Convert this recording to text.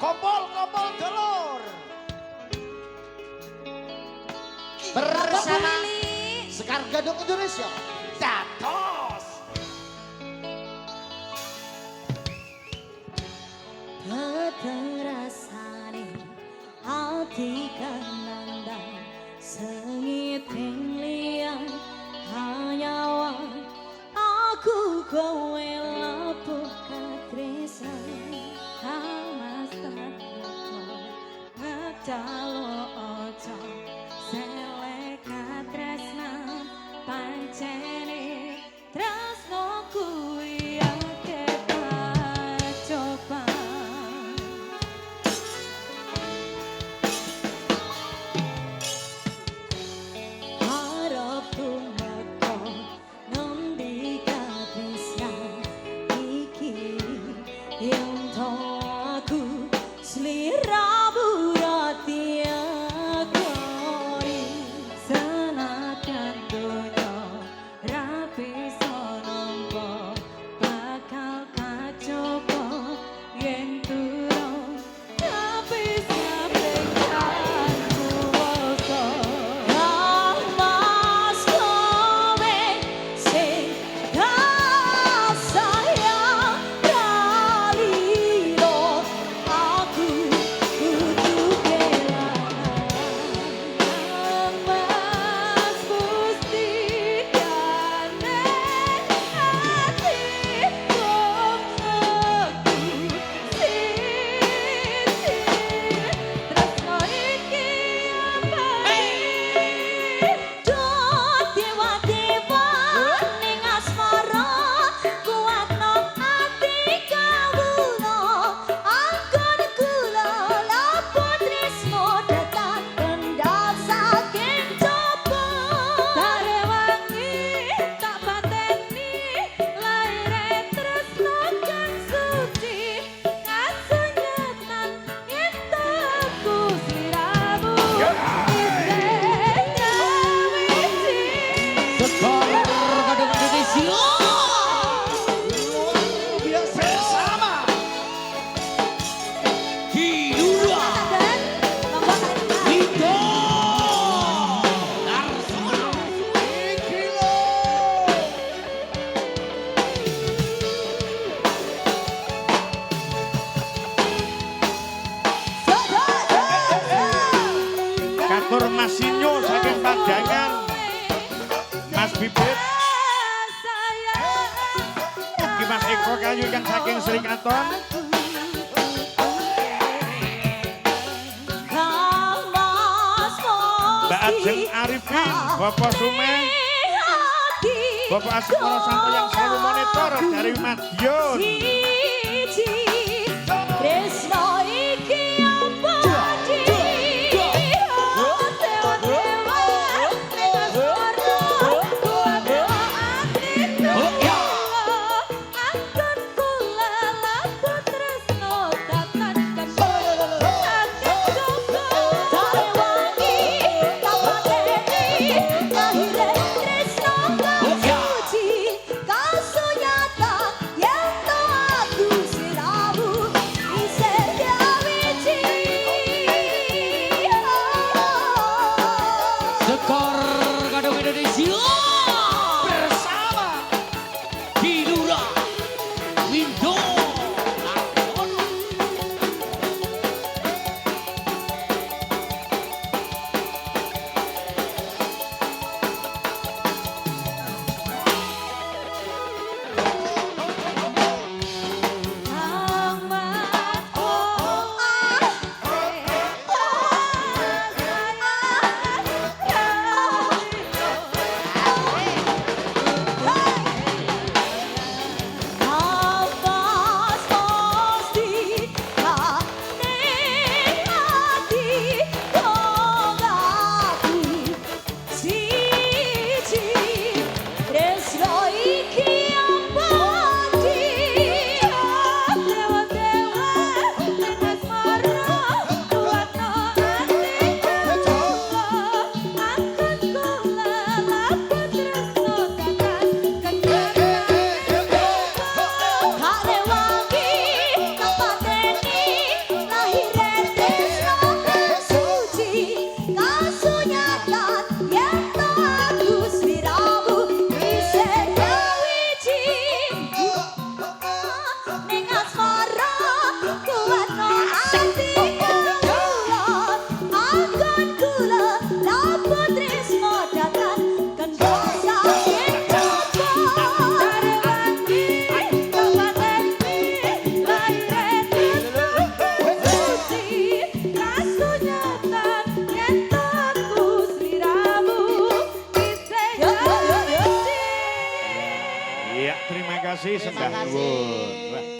Kompol dulur. Bersama Sekar Gadung Indonesia. Dados. Terasane hati kanandang sengit liang hanya aku kowe lapuh katresan hamas tatko ngecalo ojo selek katresnan pancene tresno kuwi ake coba harap tumeko nembi katresnan iki yen to aku sliramu rati akori senajan donya rapi sonombo bakal kacoba yen turun tapi sampai kuasa mas kowe sing sayang kaliro aku kudu kelangan mas mustikane hatiku aku tresno iki dewa-dewa ning asmara kuatno ati kawula anggon kula lapun tresno datang kendal saking coba tarewangi tak pateni laire tresno kang suci kasunyetan yen teku sliramu Sekar Gadung Indonesia. Biasa sama. Hidura. Hito. Darsono. Ikilo. Katur Masinyo saking Padangan. Mas Bibit. Mugi Mas Eko Kayu yang saking Srikaton. Mbak Ajeng Arifin, Bapak Sume, Bapak Asmoro Santo yang selalu monitor dari Madiun. Tresno iki abadi Kasunyata yen to aku kasih Terima sembah kasih. nuwun. Wah.